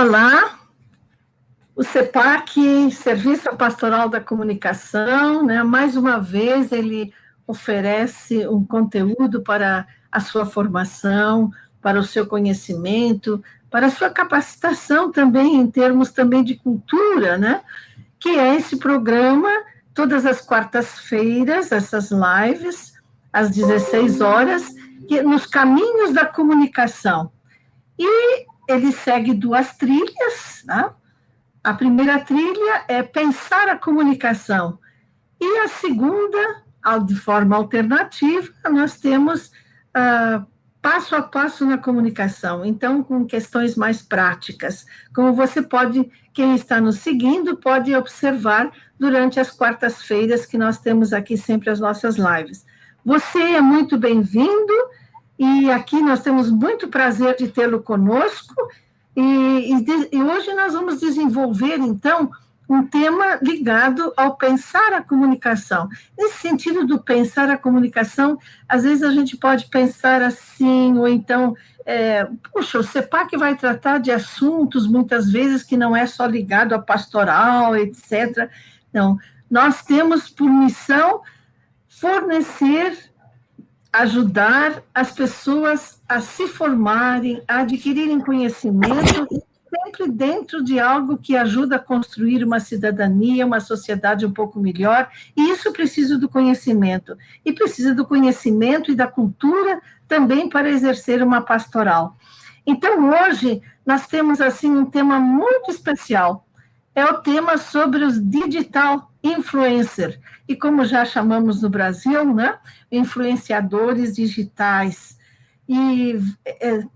Olá, o CEPAC, Serviço Pastoral da Comunicação, né? Mais uma vez ele oferece um conteúdo para a sua formação, para o seu conhecimento, para a sua capacitação também, em termos também de cultura, né? Que é esse programa, todas as quartas-feiras, essas lives, às 16 horas, nos caminhos da comunicação. E ele segue duas trilhas, né? A primeira trilha é pensar a comunicação, e a segunda, de forma alternativa, nós temos passo a passo na comunicação, então com questões mais práticas, como você pode, quem está nos seguindo, pode observar durante as quartas-feiras que nós temos aqui sempre as nossas lives. Você é muito bem-vindo, e aqui nós temos muito prazer de tê-lo conosco, e hoje nós vamos desenvolver, então, um tema ligado ao pensar a comunicação. Nesse sentido do pensar a comunicação, às vezes a gente pode pensar assim, ou então, puxa, o CEPAC vai tratar de assuntos, muitas vezes, que não é só ligado à pastoral, etc. Não, nós temos por missão fornecer, ajudar as pessoas a se formarem, a adquirirem conhecimento, sempre dentro de algo que ajuda a construir uma cidadania, uma sociedade um pouco melhor, e isso precisa do conhecimento, e precisa do conhecimento e da cultura também para exercer uma pastoral. Então, hoje, nós temos, assim, um tema muito especial, é o tema sobre os digital influencer, e como já chamamos no Brasil, né, influenciadores digitais. E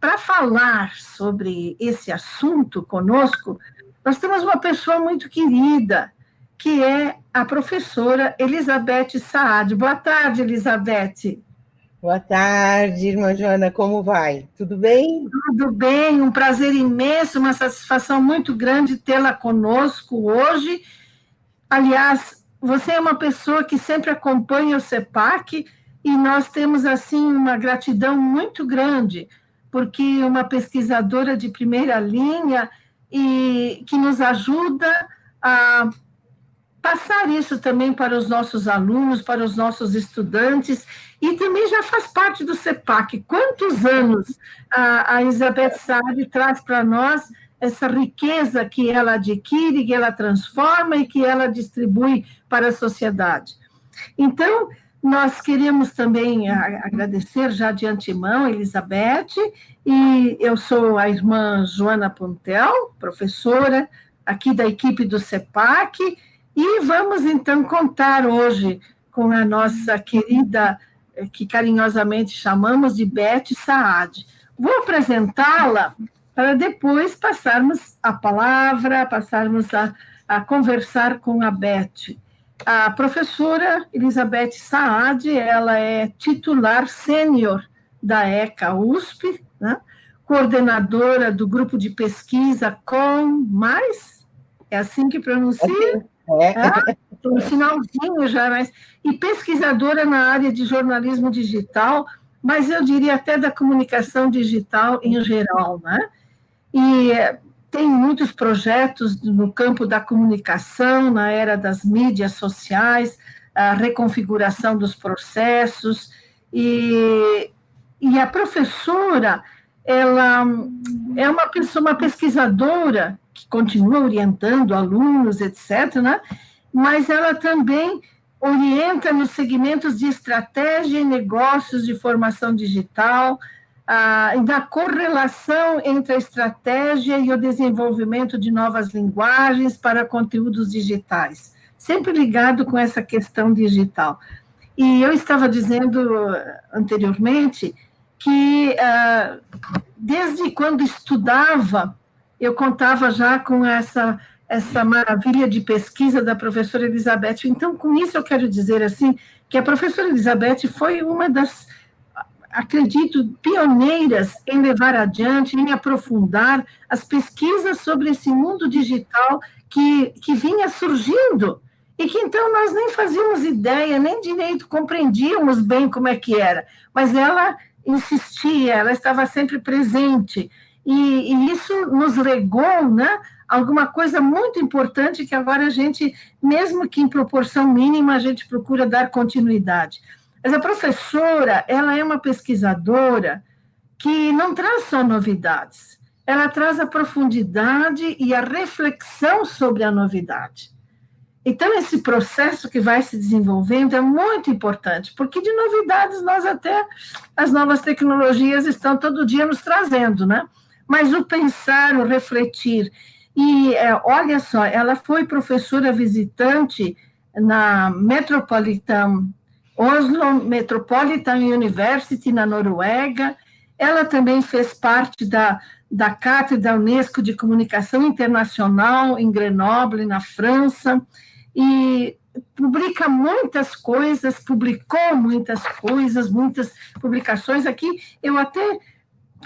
para falar sobre esse assunto conosco, nós temos uma pessoa muito querida, que é a professora Elizabeth Saad. Boa tarde, Elizabeth. Boa tarde, irmã Joana, como vai? Tudo bem? Tudo bem, um prazer imenso, uma satisfação muito grande tê-la conosco hoje. Aliás, você é uma pessoa que sempre acompanha o CEPAC, e nós temos, assim, uma gratidão muito grande, porque uma pesquisadora de primeira linha e que nos ajuda a passar isso também para os nossos alunos, para os nossos estudantes, e também já faz parte do CEPAC. Quantos anos a Elizabeth Saad traz para nós essa riqueza que ela adquire, que ela transforma e que ela distribui para a sociedade. Então, nós queremos também agradecer já de antemão, Elizabeth, e eu sou a irmã Joana Puntel, professora aqui da equipe do CEPAC, e vamos então contar hoje com a nossa querida, que carinhosamente chamamos de Beth Saad. Vou apresentá-la para depois passarmos a palavra, passarmos a conversar com a Beth. A professora Elizabeth Saad, ela é titular sênior da ECA USP, né? Coordenadora do grupo de pesquisa mais, é assim que pronuncia? No finalzinho já, e pesquisadora na área de jornalismo digital, mas eu diria até da comunicação digital em geral, né? E tem muitos projetos no campo da comunicação, na era das mídias sociais, a reconfiguração dos processos, e a professora, ela é uma pesquisadora que continua orientando alunos, etc., né? Mas ela também orienta nos segmentos de estratégia e negócios de formação digital, da correlação entre a estratégia e o desenvolvimento de novas linguagens para conteúdos digitais, sempre ligado com essa questão digital. E eu estava dizendo anteriormente que, desde quando estudava, eu contava já com essa maravilha de pesquisa da professora Elizabeth. Então, com isso, eu quero dizer assim, que a professora Elizabeth foi uma das, acredito, pioneiras em levar adiante, em aprofundar as pesquisas sobre esse mundo digital que vinha surgindo, e que então nós nem fazíamos ideia, nem direito compreendíamos bem como é que era, mas ela insistia, ela estava sempre presente, e isso nos legou, né, alguma coisa muito importante que agora a gente, mesmo que em proporção mínima, a gente procura dar continuidade. Mas a professora, ela é uma pesquisadora que não traz só novidades, ela traz a profundidade e a reflexão sobre a novidade. Então, esse processo que vai se desenvolvendo é muito importante, porque de novidades nós até, as novas tecnologias estão todo dia nos trazendo, né? Mas o pensar, o refletir, e olha só, ela foi professora visitante na Oslo Metropolitan University, na Noruega, ela também fez parte da Cátedra da Unesco de Comunicação Internacional em Grenoble, na França, e publica muitas coisas, publicou muitas coisas, muitas publicações. Aqui eu até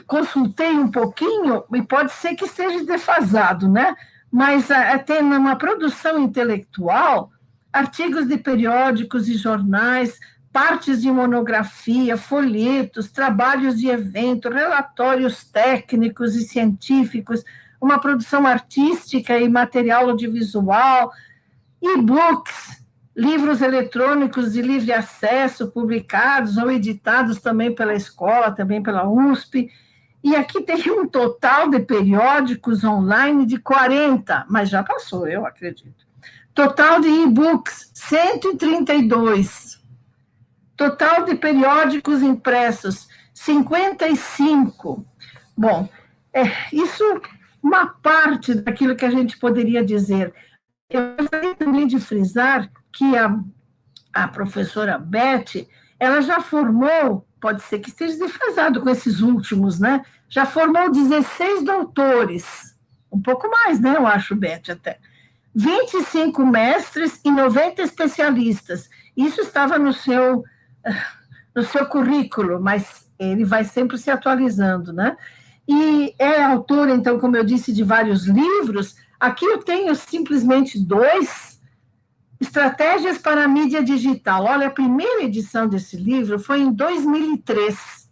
consultei um pouquinho, e pode ser que esteja defasado, né? Mas até numa produção intelectual, artigos de periódicos e jornais, partes de monografia, folhetos, trabalhos de evento, relatórios técnicos e científicos, uma produção artística e material audiovisual, e-books, livros eletrônicos de livre acesso, publicados ou editados também pela escola, também pela USP. E aqui tem um total de periódicos online de 40, mas já passou, eu acredito. Total de e-books, 132. Total de periódicos impressos, 55. Bom, isso é uma parte daquilo que a gente poderia dizer. Eu gostaria também de frisar que a professora Beth, ela já formou, pode ser que esteja defasado com esses últimos, né? Já formou 16 doutores, um pouco mais, né? Eu acho, Beth, até. 25 mestres e 90 especialistas. Isso estava no seu currículo, mas ele vai sempre se atualizando, né? E é autora, então, como eu disse, de vários livros. Aqui eu tenho simplesmente 2, Estratégias para a Mídia Digital. Olha, a primeira edição desse livro foi em 2003.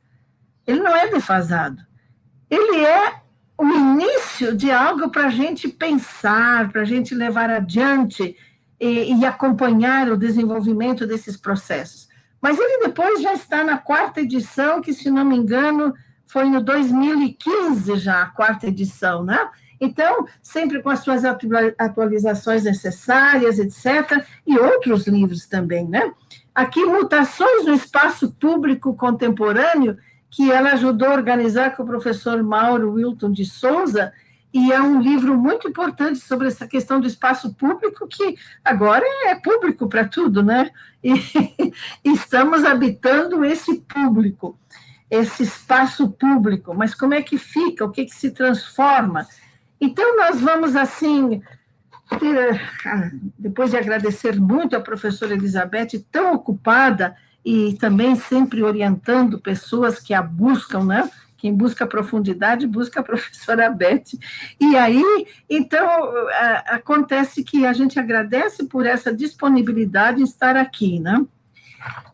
Ele não é defasado. Ele é o início de algo para a gente pensar, para a gente levar adiante e acompanhar o desenvolvimento desses processos. Mas ele depois já está na 4ª edição, que, se não me engano, foi no 2015 já, a 4ª edição, né? Então, sempre com as suas atualizações necessárias, etc., e outros livros também, né? Aqui, Mutações no Espaço Público Contemporâneo, que ela ajudou a organizar com o professor Mauro Wilton de Souza, e é um livro muito importante sobre essa questão do espaço público, que agora é público para tudo, né? E estamos habitando esse público, esse espaço público, mas como é que fica, o que se transforma? Então, nós vamos, assim, depois de agradecer muito a professora Elizabeth, tão ocupada e também sempre orientando pessoas que a buscam, né? Quem busca profundidade, busca a professora Beth. E aí, então, acontece que a gente agradece por essa disponibilidade em estar aqui, né?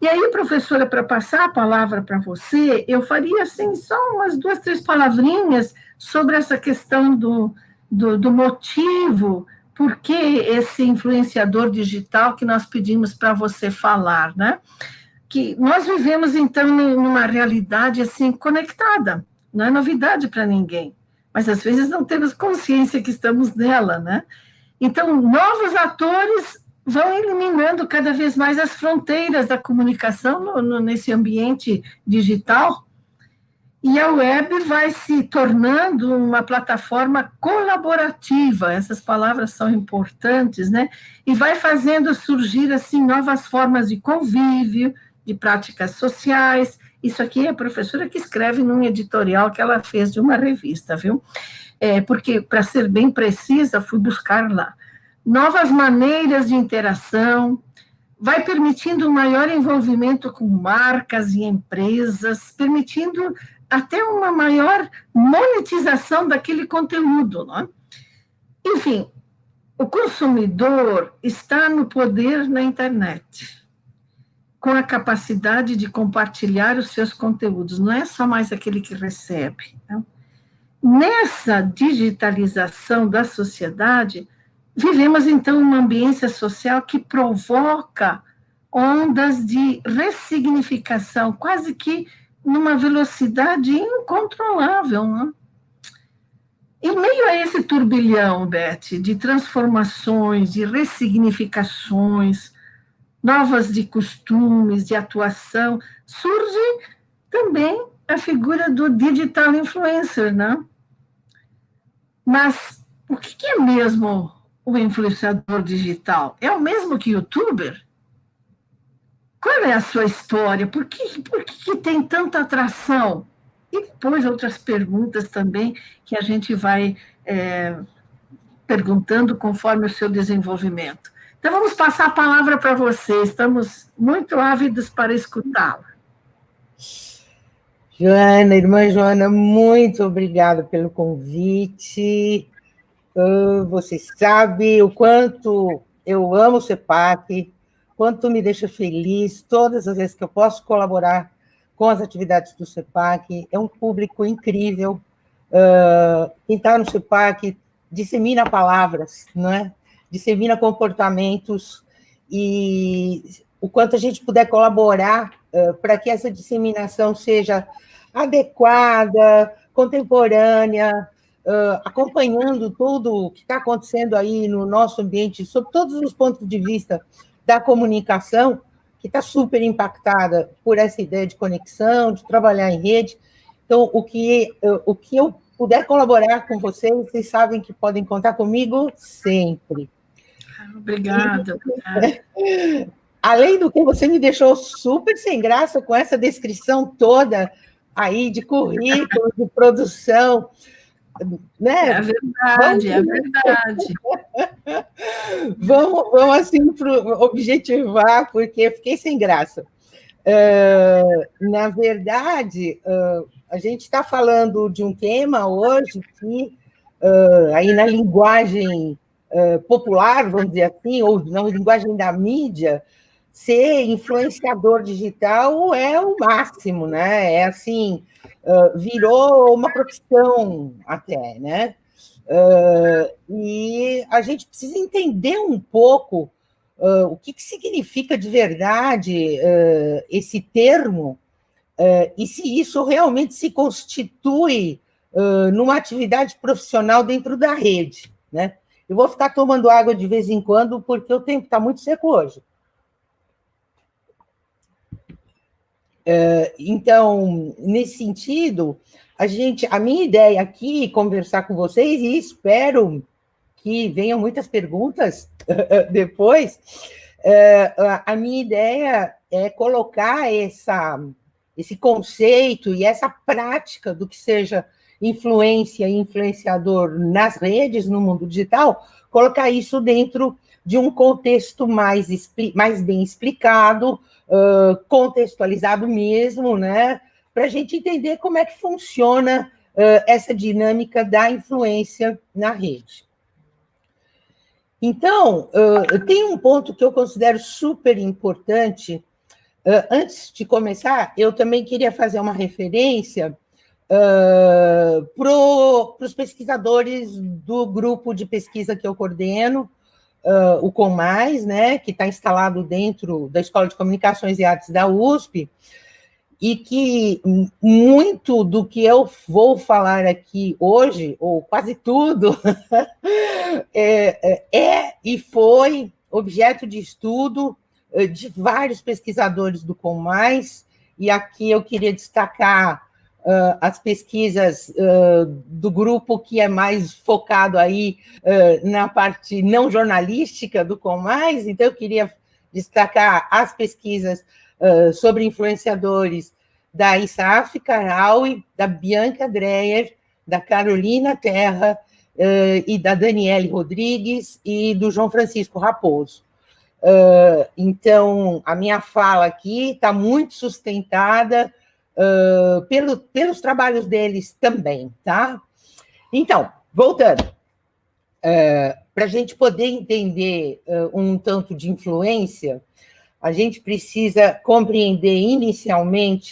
E aí, professora, para passar a palavra para você, eu faria, assim, só umas 2, 3 palavrinhas sobre essa questão do motivo, por que esse influenciador digital que nós pedimos para você falar, né? Que nós vivemos, então, numa realidade, assim, conectada, não é novidade para ninguém, mas às vezes não temos consciência que estamos nela, né? Então, novos atores vão eliminando cada vez mais as fronteiras da comunicação nesse ambiente digital, e a web vai se tornando uma plataforma colaborativa, essas palavras são importantes, né? E vai fazendo surgir, assim, novas formas de convívio, de práticas sociais. Isso aqui é a professora que escreve num editorial que ela fez de uma revista, viu? Porque, para ser bem precisa, fui buscar lá. Novas maneiras de interação, vai permitindo um maior envolvimento com marcas e empresas, permitindo até uma maior monetização daquele conteúdo, não é? Enfim, o consumidor está no poder na internet, com a capacidade de compartilhar os seus conteúdos, não é só mais aquele que recebe, né? nessa digitalização da sociedade, vivemos, então, uma ambiência social que provoca ondas de ressignificação, quase que numa velocidade incontrolável, não? Em meio a esse turbilhão, Beth, de transformações, de ressignificações, novas de costumes, de atuação, surge também a figura do digital influencer, né? Mas o que é mesmo o influenciador digital? É o mesmo que o youtuber? Qual é a sua história? Por que tem tanta atração? E depois outras perguntas também que a gente vai perguntando conforme o seu desenvolvimento. Então, vamos passar a palavra para você. Estamos muito ávidos para escutá-la. Joana, irmã Joana, muito obrigada pelo convite. Você sabe o quanto eu amo o CEPAC, quanto me deixa feliz todas as vezes que eu posso colaborar com as atividades do CEPAC. É um público incrível. Quem está no CEPAC dissemina palavras, não é? Dissemina comportamentos, e o quanto a gente puder colaborar para que essa disseminação seja adequada, contemporânea, acompanhando tudo o que está acontecendo aí no nosso ambiente, sob todos os pontos de vista da comunicação, que está super impactada por essa ideia de conexão, de trabalhar em rede. Então, o que eu puder colaborar com vocês, vocês sabem que podem contar comigo sempre. Obrigada. Além do que, você me deixou super sem graça com essa descrição toda aí de currículo, de produção, né? É verdade, é verdade. Vamos assim, objetivar, porque eu fiquei sem graça. Na verdade, a gente está falando de um tema hoje que, aí na linguagem popular, vamos dizer assim, ou na linguagem da mídia, ser influenciador digital é o máximo, né? É assim, virou uma profissão até, né? E a gente precisa entender um pouco o que significa de verdade esse termo, e se isso realmente se constitui numa atividade profissional dentro da rede, né? Eu vou ficar tomando água de vez em quando, porque o tempo está muito seco hoje. Então, nesse sentido, a minha ideia aqui é conversar com vocês, e espero que venham muitas perguntas depois. A minha ideia é colocar esse conceito e essa prática do que seja influência e influenciador nas redes, no mundo digital, colocar isso dentro de um contexto mais bem explicado, contextualizado mesmo, né? Para a gente entender como é que funciona essa dinâmica da influência na rede. Então, tem um ponto que eu considero super importante. Antes de começar, eu também queria fazer uma referência para os pesquisadores do grupo de pesquisa que eu coordeno, o ComMais, né, que está instalado dentro da Escola de Comunicações e Artes da USP, e que muito do que eu vou falar aqui hoje, ou quase tudo, e foi objeto de estudo de vários pesquisadores do ComMais, e aqui eu queria destacar as pesquisas do grupo que é mais focado aí na parte não jornalística do ComMais. Então eu queria destacar as pesquisas sobre influenciadores da Isaf Karaui, da Bianca Dreyer, da Carolina Terra e da Daniele Rodrigues e do João Francisco Raposo. Então, a minha fala aqui está muito sustentada pelos trabalhos deles também, tá? Então, voltando, para a gente poder entender um tanto de influência, a gente precisa compreender inicialmente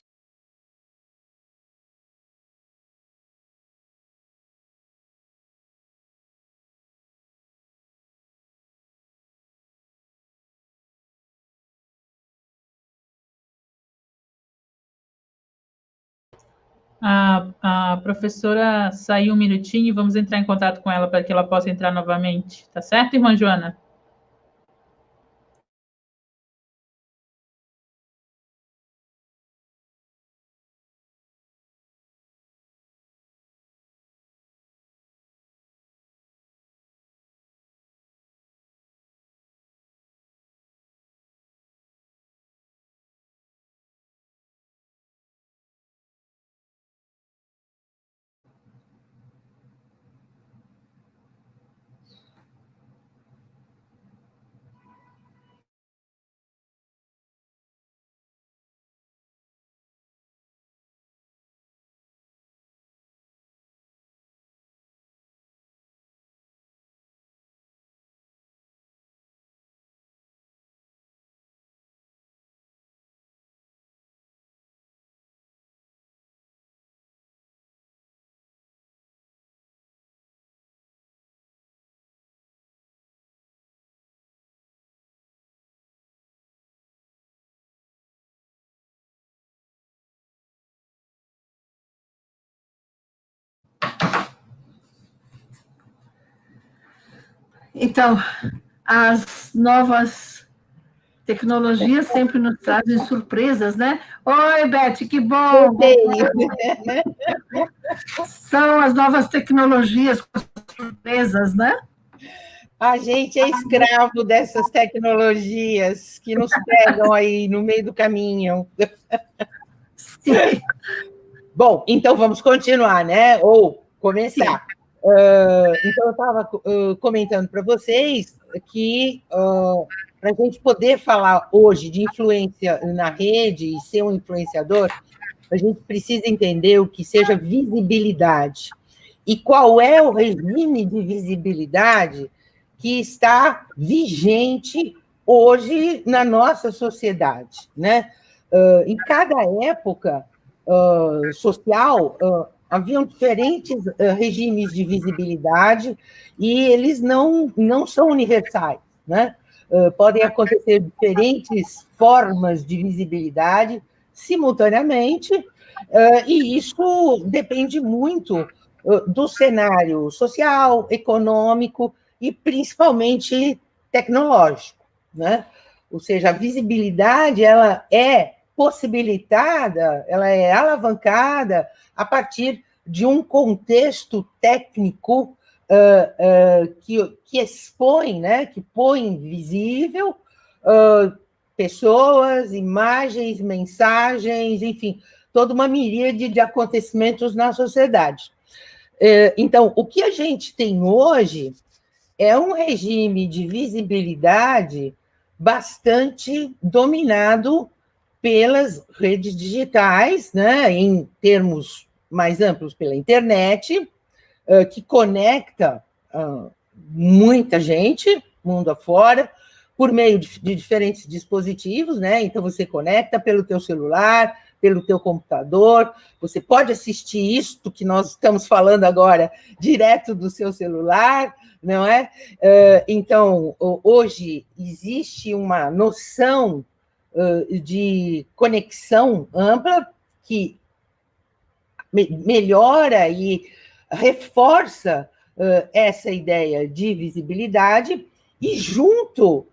A professora saiu um minutinho e vamos entrar em contato com ela para que ela possa entrar novamente. Tá certo, irmã Joana? Então, as novas tecnologias sempre nos trazem surpresas, né? Oi, Beth, que bom! São as novas tecnologias com surpresas, né? A gente é escravo dessas tecnologias que nos pegam aí no meio do caminho. Sim. Bom, então vamos continuar, né? Ou começar. Então, eu estava comentando para vocês que para a gente poder falar hoje de influência na rede e ser um influenciador, a gente precisa entender o que seja visibilidade. E qual é o regime de visibilidade que está vigente hoje na nossa sociedade, né? Em cada época social, haviam diferentes regimes de visibilidade e eles não são universais, né? Podem acontecer diferentes formas de visibilidade simultaneamente, e isso depende muito do cenário social, econômico e principalmente tecnológico, né? Ou seja, a visibilidade ela é possibilitada, ela é alavancada a partir de um contexto técnico que expõe, né, que põe visível pessoas, imagens, mensagens, enfim, toda uma miríade de acontecimentos na sociedade. Então, o que a gente tem hoje é um regime de visibilidade bastante dominado pelas redes digitais, né, em termos mais amplos, pela internet, que conecta muita gente, mundo afora, por meio de diferentes dispositivos, né? Então, você conecta pelo teu celular, pelo teu computador, você pode assistir isto que nós estamos falando agora direto do seu celular, não é? Então, hoje existe uma noção de conexão ampla que melhora e reforça essa ideia de visibilidade, e junto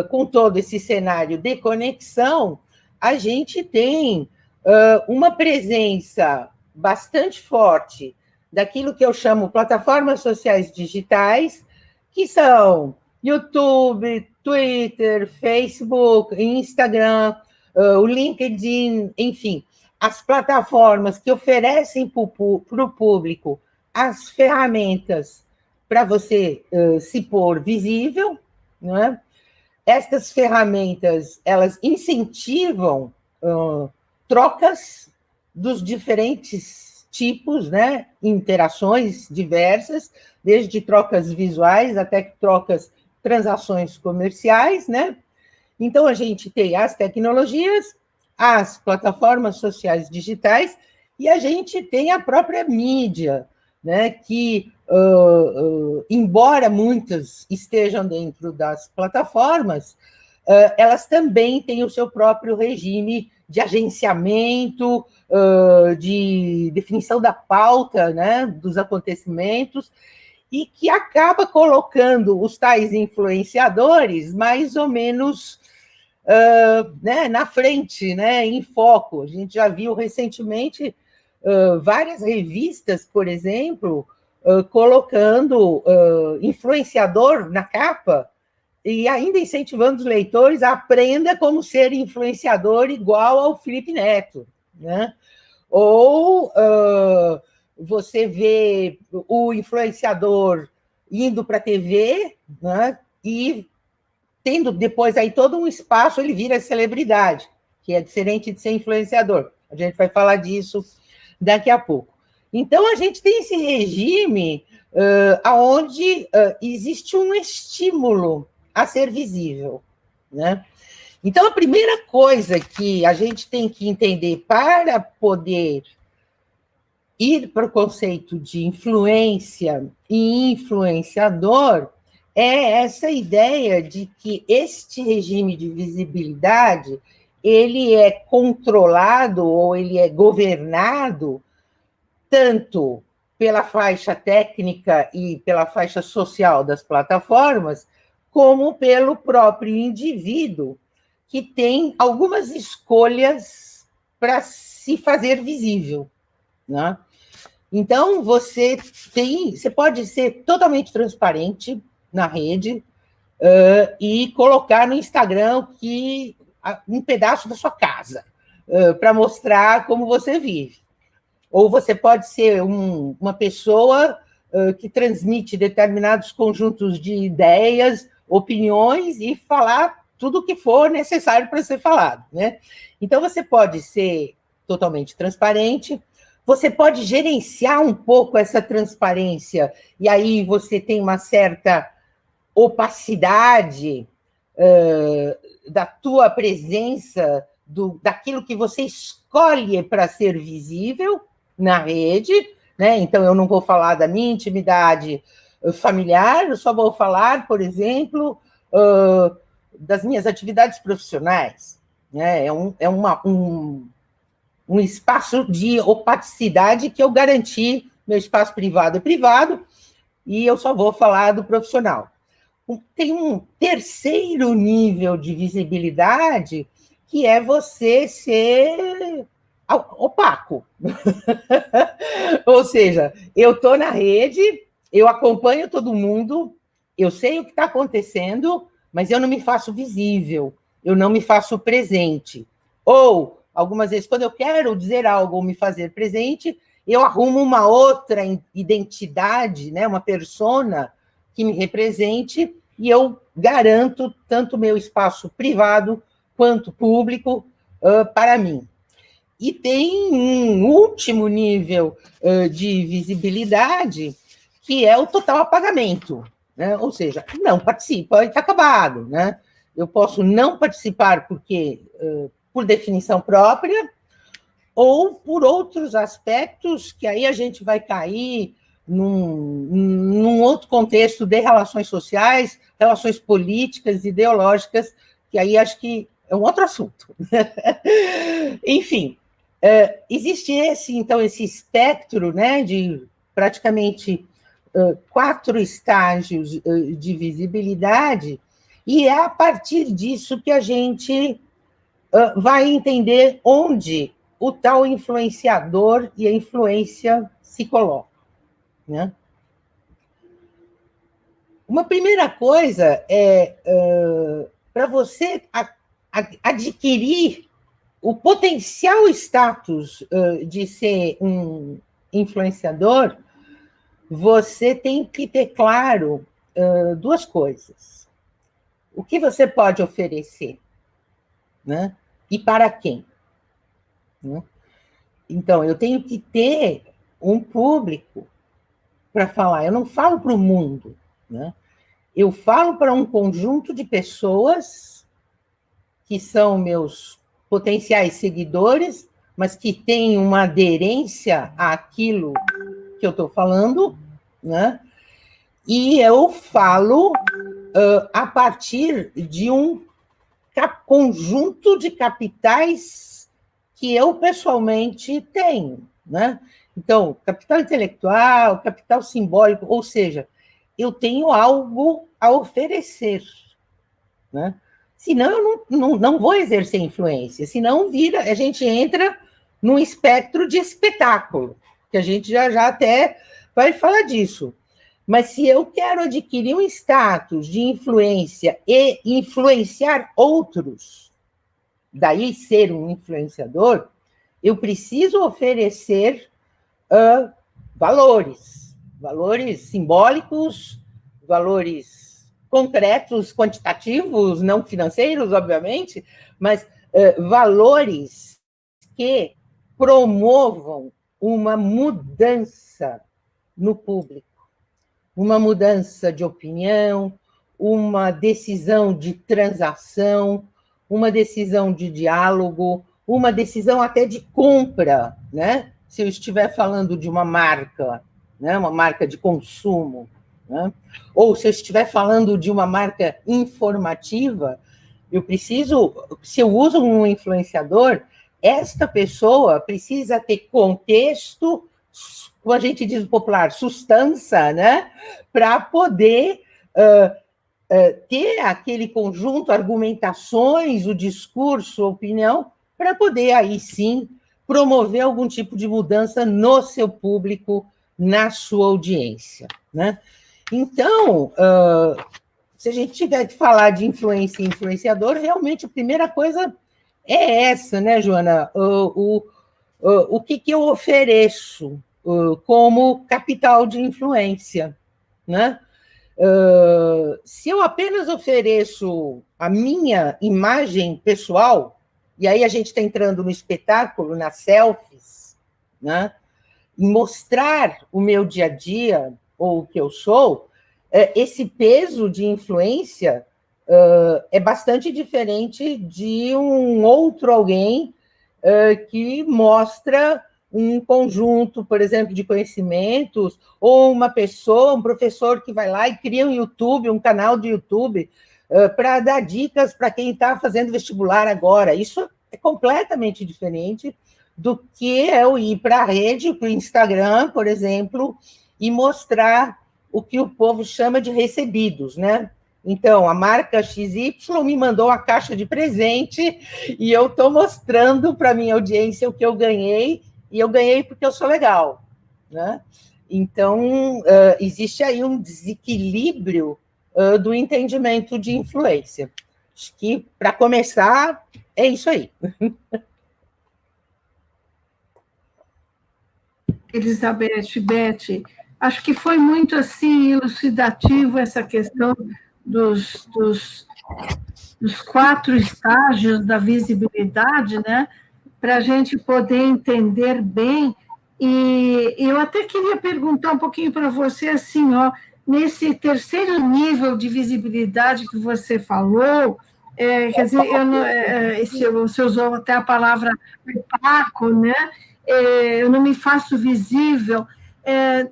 com todo esse cenário de conexão, a gente tem uma presença bastante forte daquilo que eu chamo plataformas sociais digitais, que são YouTube, Twitter, Facebook, Instagram, o LinkedIn, enfim, as plataformas que oferecem para o público as ferramentas para você se pôr visível, não é? Estas ferramentas, elas incentivam trocas dos diferentes tipos, né? Interações diversas, desde trocas visuais até trocas, transações comerciais, né? Então, a gente tem as tecnologias, as plataformas sociais digitais, e a gente tem a própria mídia, né, que, embora muitas estejam dentro das plataformas, elas também têm o seu próprio regime de agenciamento, de definição da pauta, né, dos acontecimentos, e que acaba colocando os tais influenciadores mais ou menos né, na frente, né, em foco. A gente já viu recentemente várias revistas, por exemplo, colocando influenciador na capa e ainda incentivando os leitores a aprenda como ser influenciador igual ao Felipe Neto, né? Ou você vê o influenciador indo para a TV, né, e tendo depois aí todo um espaço, ele vira celebridade, que é diferente de ser influenciador. A gente vai falar disso daqui a pouco. Então, a gente tem esse regime onde existe um estímulo a ser visível, né? Então, a primeira coisa que a gente tem que entender para poder ir para o conceito de influência e influenciador é essa ideia de que este regime de visibilidade ele é controlado ou ele é governado tanto pela faixa técnica e pela faixa social das plataformas, como pelo próprio indivíduo, que tem algumas escolhas para se fazer visível, né? Então, você pode ser totalmente transparente na rede e colocar no Instagram um pedaço da sua casa para mostrar como você vive. Ou você pode ser uma pessoa que transmite determinados conjuntos de ideias, opiniões e falar tudo o que for necessário para ser falado, né? Então, você pode ser totalmente transparente, você pode gerenciar um pouco essa transparência, e aí você tem uma certa opacidade da tua presença, daquilo que você escolhe para ser visível na rede, né? Então, eu não vou falar da minha intimidade familiar, eu só vou falar, por exemplo, das minhas atividades profissionais, né? É um espaço de opacidade que eu garanti, meu espaço privado é privado, e eu só vou falar do profissional. Tem um terceiro nível de visibilidade, que é você ser opaco. Ou seja, eu estou na rede, eu acompanho todo mundo, eu sei o que está acontecendo, mas eu não me faço visível, eu não me faço presente. Ou, algumas vezes, quando eu quero dizer algo ou me fazer presente, eu arrumo uma outra identidade, né, uma persona que me represente, e eu garanto tanto o meu espaço privado quanto público para mim. E tem um último nível de visibilidade, que é o total apagamento, né? Ou seja, não participa e está acabado, né? Eu posso não participar porque, por definição própria, ou por outros aspectos que aí a gente vai cair num outro contexto de relações sociais, relações políticas, ideológicas, que aí acho que é um outro assunto. Enfim, existe então, esse espectro, né, de praticamente 4 estágios de visibilidade, e é a partir disso que a gente vai entender onde o tal influenciador e a influência se colocam, né? Uma primeira coisa é, para você adquirir o potencial status de ser um influenciador, você tem que ter claro 2 coisas. O que você pode oferecer, né? E para quem? Né? Então, eu tenho que ter um público para falar. Eu não falo para o mundo, né? Eu falo para um conjunto de pessoas que são meus potenciais seguidores, mas que têm uma aderência àquilo que eu estou falando, né? E eu falo a partir de um conjunto de capitais que eu pessoalmente tenho, né? Então, capital intelectual, capital simbólico, ou seja, eu tenho algo a oferecer, né? Senão eu não vou exercer influência, senão a gente entra num espectro de espetáculo, que a gente já até vai falar disso. Mas se eu quero adquirir um status de influência e influenciar outros, daí ser um influenciador, eu preciso oferecer valores simbólicos, valores concretos, quantitativos, não financeiros, obviamente, mas valores que promovam uma mudança no público, uma mudança de opinião, uma decisão de transação, uma decisão de diálogo, uma decisão até de compra, né? Se eu estiver falando de uma marca, né? Uma marca de consumo, né? Ou se eu estiver falando de uma marca informativa, eu preciso, se eu uso um influenciador, esta pessoa precisa ter contexto, como a gente diz popular, sustância, né? Para poder ter aquele conjunto, argumentações, o discurso, a opinião, para poder aí sim promover algum tipo de mudança no seu público, na sua audiência, né? Então, se a gente tiver que falar de influência e influenciador, realmente a primeira coisa é essa, né, Joana? O que eu ofereço como capital de influência, né? Se eu apenas ofereço a minha imagem pessoal, e aí a gente está entrando no espetáculo, nas selfies, né? E mostrar o meu dia a dia, ou o que eu sou, esse peso de influência é bastante diferente de um outro alguém que mostra um conjunto, por exemplo, de conhecimentos, ou uma pessoa, um professor que vai lá e cria um YouTube, um canal de YouTube, para dar dicas para quem está fazendo vestibular agora. Isso é completamente diferente do que eu ir para a rede, para o Instagram, por exemplo, e mostrar o que o povo chama de recebidos, né? Então, a marca XY me mandou uma caixa de presente e eu estou mostrando para a minha audiência o que eu ganhei, e eu ganhei porque eu sou legal, né? Então, existe aí um desequilíbrio do entendimento de influência. Acho que, para começar, é isso aí. Elizabeth, Beth, acho que foi muito assim elucidativo essa questão dos 4 estágios da visibilidade, né? Para a gente poder entender bem. E eu até queria perguntar um pouquinho para você, assim, ó, nesse terceiro nível de visibilidade que você falou, quer dizer, você usou até a palavra opaco, né? Eu não me faço visível.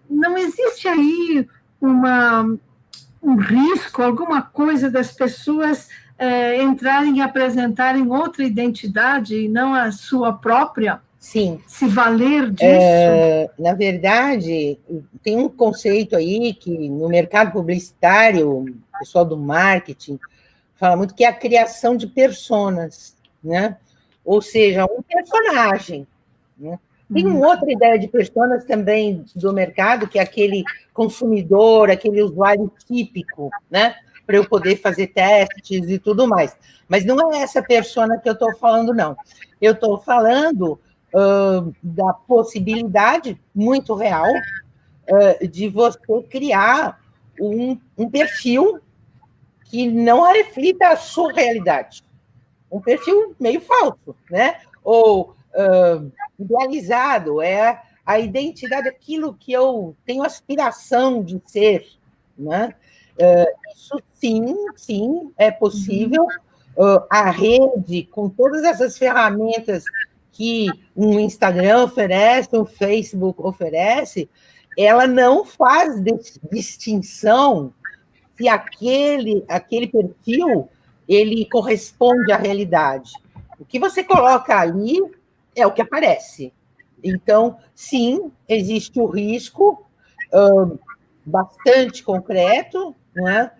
Não existe aí um risco, alguma coisa das pessoas entrarem e apresentarem outra identidade e não a sua própria? Sim. Se valer disso? Na verdade, tem um conceito aí que no mercado publicitário, o pessoal do marketing fala muito, que é a criação de personas, né? Ou seja, um personagem, né? Tem uma outra ideia de personas também do mercado, que é aquele consumidor, aquele usuário típico, né? Para eu poder fazer testes e tudo mais. Mas não é essa persona que eu estou falando, não. Eu estou falando da possibilidade muito real de você criar um perfil que não reflita a sua realidade. Um perfil meio falso, né? Ou idealizado, é a identidade, aquilo que eu tenho aspiração de ser, né? Isso sim, é possível. A rede, com todas essas ferramentas que um Instagram oferece, um Facebook oferece, ela não faz distinção se aquele perfil ele corresponde à realidade. O que você coloca ali é o que aparece. Então, sim, existe o risco bastante concreto, né?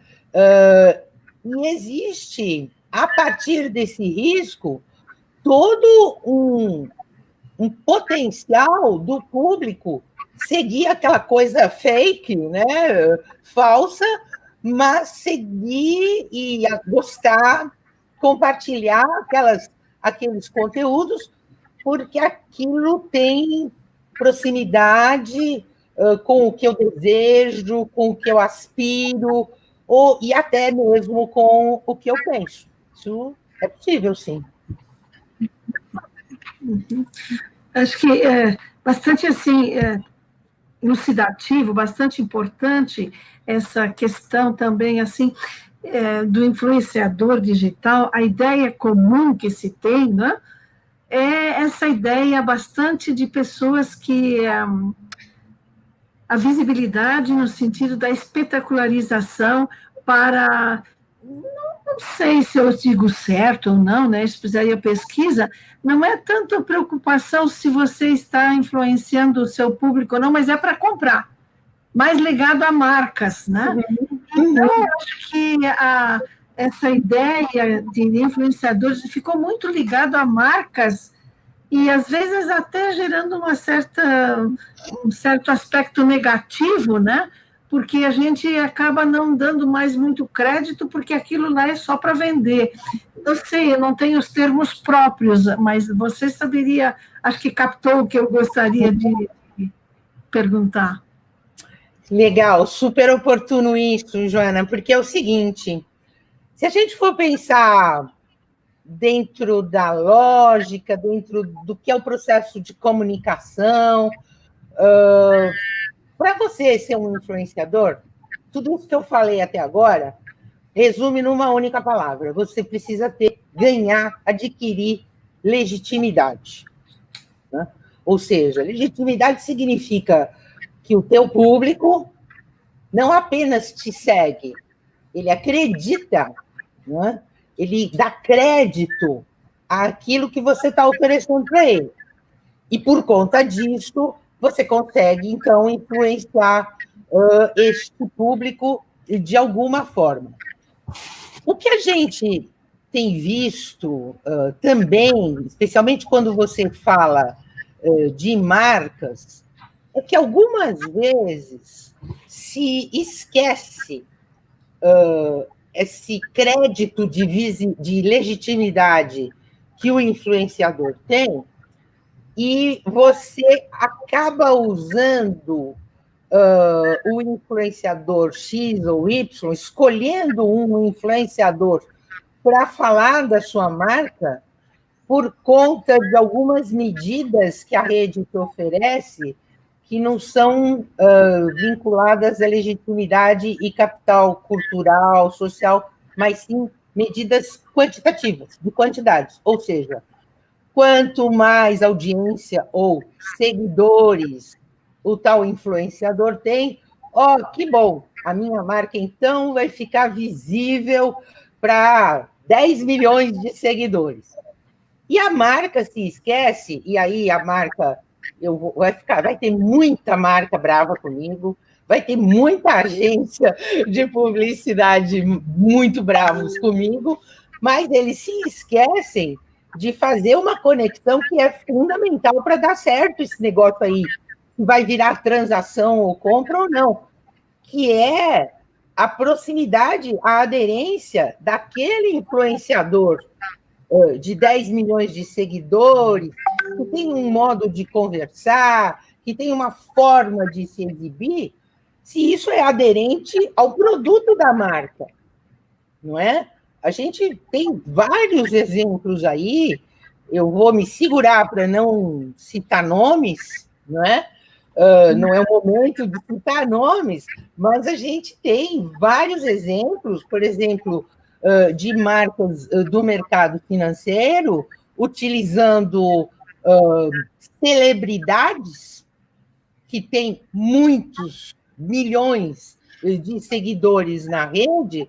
E existe, a partir desse risco, todo um potencial do público seguir aquela coisa fake, né? Falsa, mas seguir e gostar, compartilhar aqueles conteúdos, porque aquilo tem proximidade com o que eu desejo, com o que eu aspiro, e até mesmo com o que eu penso. Isso é possível, sim. Acho que é bastante assim, elucidativo, bastante importante essa questão também assim do influenciador digital. A ideia comum que se tem, né, é essa ideia bastante de pessoas que a visibilidade no sentido da espetacularização para, não sei se eu digo certo ou não, né, isso precisaria pesquisa, não é tanto a preocupação se você está influenciando o seu público ou não, mas é para comprar, mais ligado a marcas, né? Então, eu acho que essa ideia de influenciadores ficou muito ligado a marcas e, às vezes, até gerando um certo aspecto negativo, né? Porque a gente acaba não dando mais muito crédito, porque aquilo lá é só para vender. Eu sei, eu não tenho os termos próprios, mas você saberia, acho que captou o que eu gostaria de perguntar. Legal, super oportuno isso, Joana, porque é o seguinte, se a gente for pensar dentro da lógica, dentro do que é o processo de comunicação, para você ser um influenciador, tudo isso que eu falei até agora resume numa única palavra: você precisa ganhar, adquirir legitimidade. Né? Ou seja, legitimidade significa que o teu público não apenas te segue, ele acredita, né? Ele dá crédito àquilo que você está oferecendo para ele. E, por conta disso, você consegue, então, influenciar este público de alguma forma. O que a gente tem visto também, especialmente quando você fala de marcas, é que algumas vezes se esquece esse crédito de legitimidade que o influenciador tem, e você acaba usando o influenciador X ou Y, escolhendo um influenciador para falar da sua marca, por conta de algumas medidas que a rede te oferece, que não são vinculadas à legitimidade e capital cultural, social, mas sim medidas quantitativas, de quantidades. Ou seja, quanto mais audiência ou seguidores o tal influenciador tem, que bom, a minha marca, então, vai ficar visível para 10 milhões de seguidores. E a marca se esquece, e aí a marca vai ter muita marca brava comigo, vai ter muita agência de publicidade muito bravos comigo, mas eles se esquecem de fazer uma conexão que é fundamental para dar certo esse negócio aí, que vai virar transação ou compra ou não, que é a proximidade, a aderência daquele influenciador de 10 milhões de seguidores, que tem um modo de conversar, que tem uma forma de se exibir, se isso é aderente ao produto da marca, não é? A gente tem vários exemplos aí, eu vou me segurar para não citar nomes, não é? Não é o momento de citar nomes, mas a gente tem vários exemplos, por exemplo, de marcas do mercado financeiro utilizando celebridades que têm muitos milhões de seguidores na rede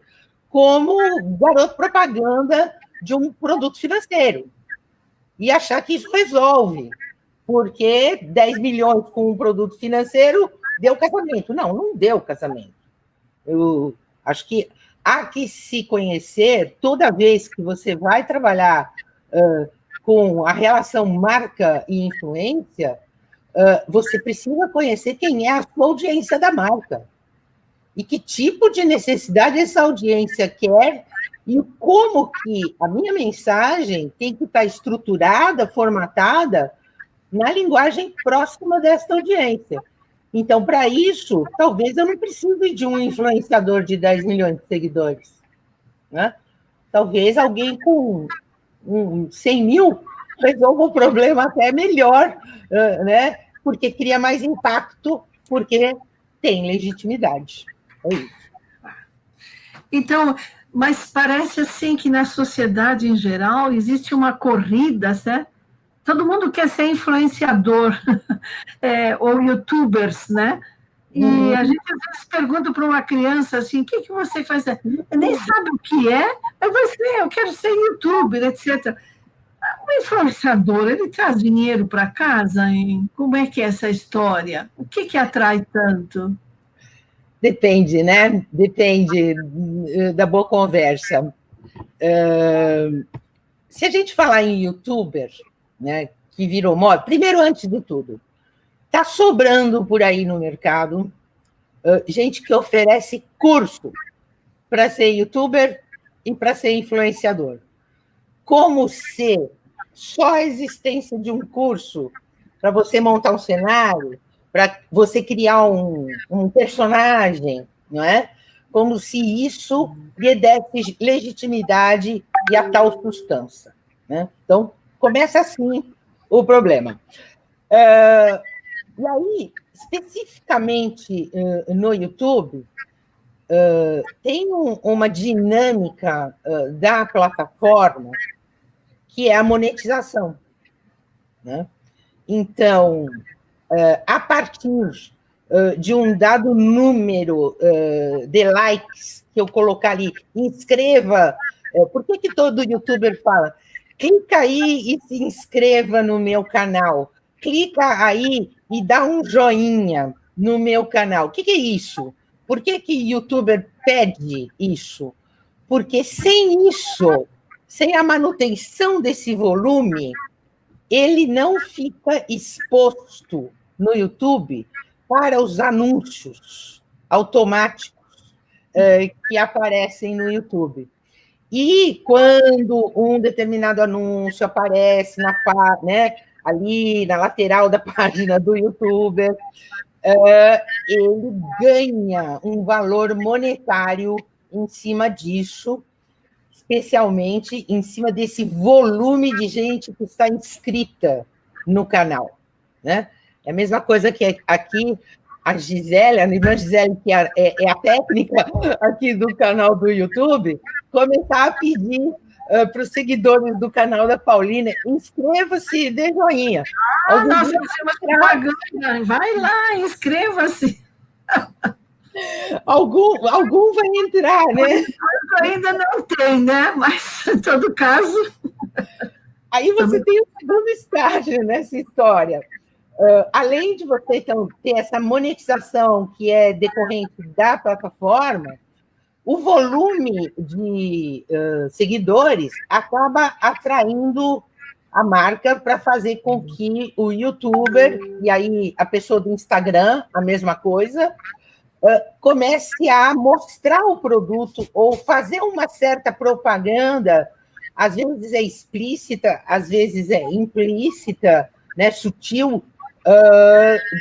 como garoto propaganda de um produto financeiro. e achar que isso resolve, porque 10 milhões com um produto financeiro deu casamento. Não, não deu casamento. Eu acho que há que se conhecer toda vez que você vai trabalhar com a relação marca e influência, você precisa conhecer quem é a sua audiência da marca e que tipo de necessidade essa audiência quer e como que a minha mensagem tem que estar estruturada, formatada na linguagem próxima desta audiência. Então, para isso, talvez eu não precise de um influenciador de 10 milhões de seguidores, né? Talvez alguém com 100 mil resolva o problema até melhor, né? Porque cria mais impacto, porque tem legitimidade. É isso. Então, mas parece assim que na sociedade em geral existe uma corrida, certo? Todo mundo quer ser influenciador, ou youtubers, né? E a gente às vezes pergunta para uma criança assim, o que você faz? Nem sabe o que é, mas vai ser, eu quero ser youtuber, etc. O influenciador, ele traz dinheiro para casa, hein? Como é que é essa história? O que atrai tanto? Depende, né? Depende da boa conversa. Se a gente falar em youtuber, né, que virou moda, primeiro, antes de tudo, está sobrando por aí no mercado gente que oferece curso para ser youtuber e para ser influenciador. Como se só a existência de um curso para você montar um cenário, para você criar um personagem, não é? Como se isso lhe desse legitimidade e a tal sustância, né? Então, começa assim o problema. E aí, especificamente no YouTube, tem uma dinâmica da plataforma que é a monetização, né? Então, a partir de um dado número de likes que eu colocar ali, inscreva. Por que todo youtuber fala? Clica aí e se inscreva no meu canal. Clica aí e dá um joinha no meu canal. O que é isso? Por que youtuber pede isso? Porque sem isso, sem a manutenção desse volume, ele não fica exposto no YouTube para os anúncios automáticos que aparecem no YouTube. E quando um determinado anúncio aparece né, ali na lateral da página do YouTuber, ele ganha um valor monetário em cima disso, especialmente em cima desse volume de gente que está inscrita no canal, né? É a mesma coisa que aqui a Gisele, a irmã Gisele, que é a técnica aqui do canal do YouTube, começar a pedir para os seguidores do canal da Paulina, inscreva-se, dê joinha. Nossa, você é uma propaganda. Vai lá, inscreva-se. Algum vai entrar, né? Ainda não tem, né? Mas, em todo caso... Aí você tem o segundo estágio nessa história. Além de você então, ter essa monetização que é decorrente da plataforma, o volume de seguidores acaba atraindo a marca para fazer com que o youtuber, e aí a pessoa do Instagram, a mesma coisa, comece a mostrar o produto ou fazer uma certa propaganda, às vezes é explícita, às vezes é implícita, né, sutil,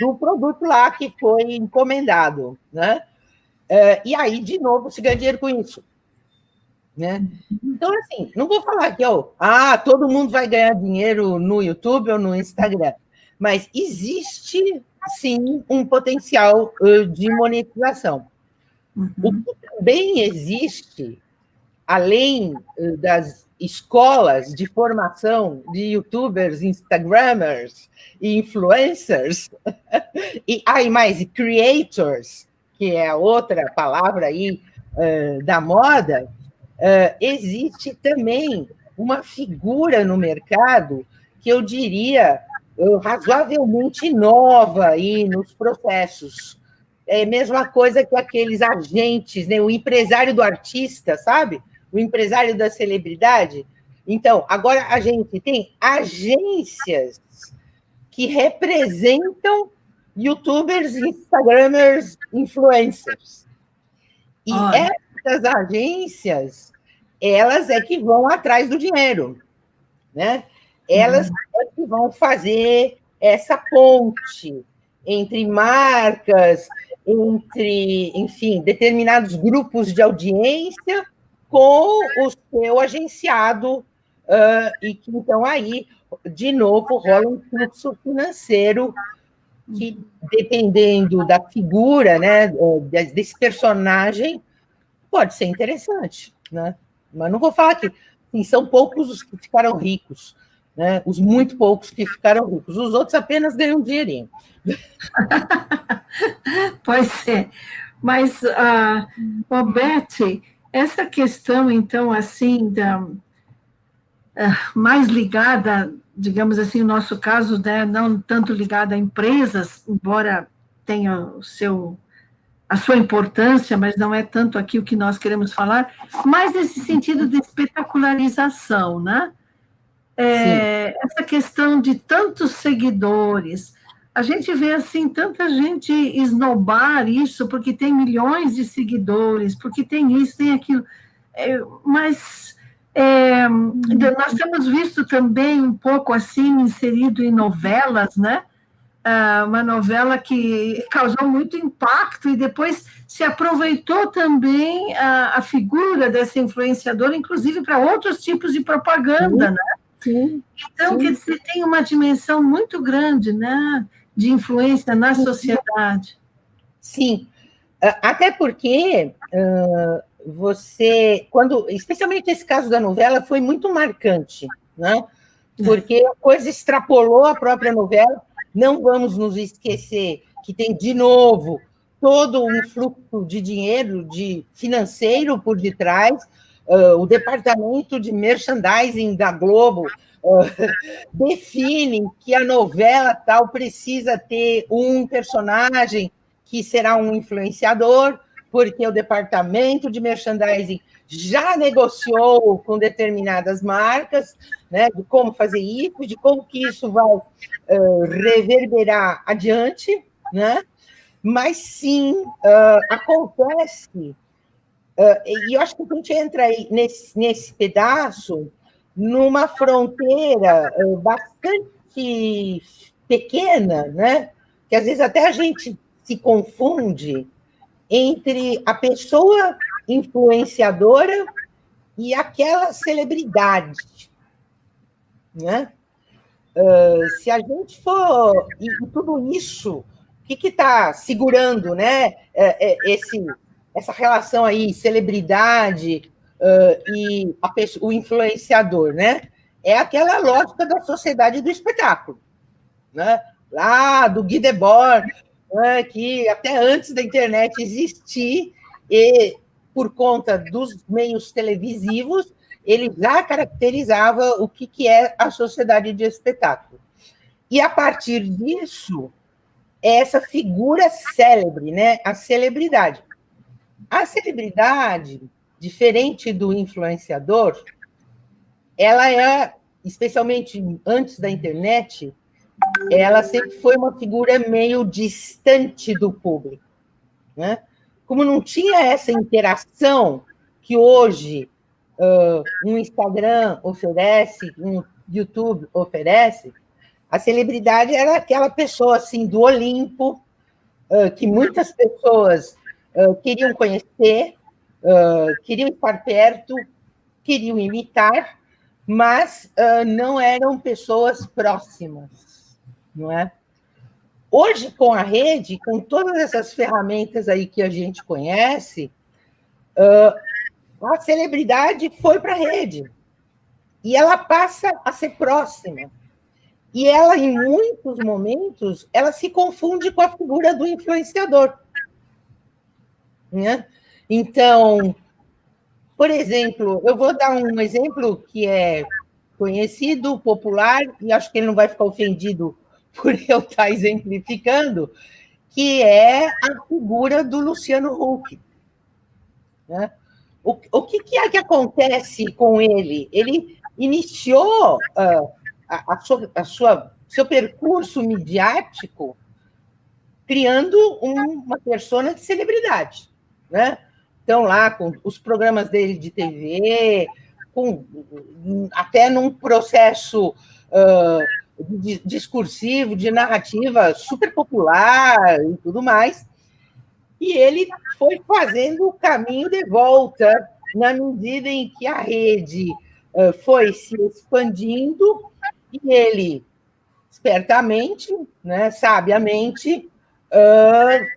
do produto lá que foi encomendado, né? E aí, de novo, se ganha dinheiro com isso, né? Então, assim, não vou falar que todo mundo vai ganhar dinheiro no YouTube ou no Instagram, mas existe, sim, um potencial de monetização. O que também existe, além das escolas de formação de youtubers, instagramers e influencers, e mais creators, que é a outra palavra aí da moda, existe também uma figura no mercado que eu diria razoavelmente nova aí nos processos. É a mesma coisa que aqueles agentes, né? O empresário do artista, sabe? O empresário da celebridade. Então, agora a gente tem agências que representam YouTubers, Instagramers, influencers. E essas agências, elas é que vão atrás do dinheiro, né? Elas é que vão fazer essa ponte entre marcas, entre, enfim, determinados grupos de audiência com o seu agenciado, e que, então, aí, de novo, rola um fluxo financeiro que, dependendo da figura, né, desse personagem, pode ser interessante, né? Mas não vou falar que assim, são poucos os que ficaram ricos, né? Os muito poucos que ficaram ricos. Os outros apenas ganham um dinheirinho. Pois é. Mas, Beth, essa questão, então, assim, mais ligada, digamos assim, no nosso caso, né, não tanto ligada a empresas, embora tenha a sua importância, mas não é tanto aqui o que nós queremos falar, mas nesse sentido de espetacularização, né? Essa questão de tantos seguidores, a gente vê assim tanta gente esnobar isso porque tem milhões de seguidores, porque tem isso, tem aquilo, mas nós temos visto também um pouco assim inserido em novelas, né? Uma novela que causou muito impacto e depois se aproveitou também a figura dessa influenciadora, inclusive para outros tipos de propaganda, né? Sim, então, quer dizer, tem uma dimensão muito grande, né, de influência na sociedade. Sim, até porque especialmente esse caso da novela, foi muito marcante, né? Porque a coisa extrapolou a própria novela. Não vamos nos esquecer que tem, de novo, todo um fluxo de dinheiro financeiro por detrás. O departamento de merchandising da Globo define que a novela tal precisa ter um personagem que será um influenciador, porque o departamento de merchandising já negociou com determinadas marcas, né, de como fazer isso, de como que isso vai reverberar adiante, né? Mas sim, acontece, e eu acho que a gente entra aí nesse pedaço numa fronteira bastante pequena, né? Que às vezes até a gente se confunde entre a pessoa influenciadora e aquela celebridade, né? Se a gente for... E tudo isso, o que está segurando, né? Essa relação aí, celebridade e o influenciador, né? É aquela lógica da sociedade do espetáculo, né? Lá do Guy Debord, né? Que até antes da internet existir, e por conta dos meios televisivos, ele já caracterizava o que é a sociedade de espetáculo. E, a partir disso, é essa figura célebre, né? A celebridade. A celebridade, diferente do influenciador, ela é, especialmente antes da internet, ela sempre foi uma figura meio distante do público, né? Como não tinha essa interação que hoje um Instagram oferece, um YouTube oferece, a celebridade era aquela pessoa assim do Olimpo, que muitas pessoas queriam conhecer, queriam estar perto, queriam imitar, mas não eram pessoas próximas, não é? Hoje, com a rede, com todas essas ferramentas aí que a gente conhece, a celebridade foi para a rede e ela passa a ser próxima. E ela, em muitos momentos, ela se confunde com a figura do influenciador, né? Então, por exemplo, eu vou dar um exemplo que é conhecido, popular, e acho que ele não vai ficar ofendido por eu estar exemplificando, que é a figura do Luciano Huck. Né? O que é que acontece com ele? Ele iniciou seu percurso midiático criando uma persona de celebridade, né? Então, lá, com os programas dele de TV, até num processo discursivo, de narrativa super popular e tudo mais, e ele foi fazendo o caminho de volta na medida em que a rede foi se expandindo e ele, espertamente, né, sabiamente,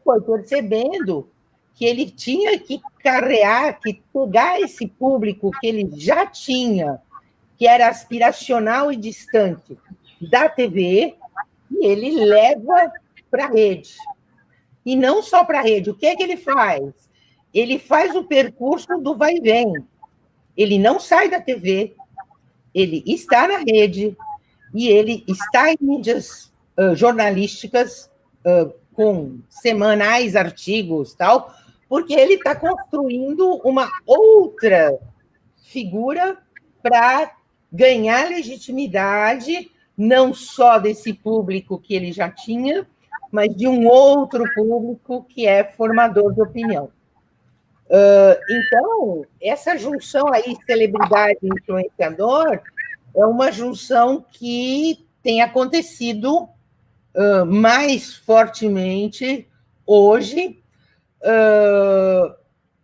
foi percebendo que ele tinha que carrear, que pegar esse público que ele já tinha, que era aspiracional e distante da TV, e ele leva para a rede. E não só para a rede. O que é que ele faz? Ele faz o percurso do vai e vem. Ele não sai da TV, ele está na rede, e ele está em mídias jornalísticas, com semanais, artigos, tal, porque ele está construindo uma outra figura para ganhar legitimidade, não só desse público que ele já tinha, mas de um outro público que é formador de opinião. Então, essa junção aí, celebridade e influenciador, é uma junção que tem acontecido mais fortemente hoje.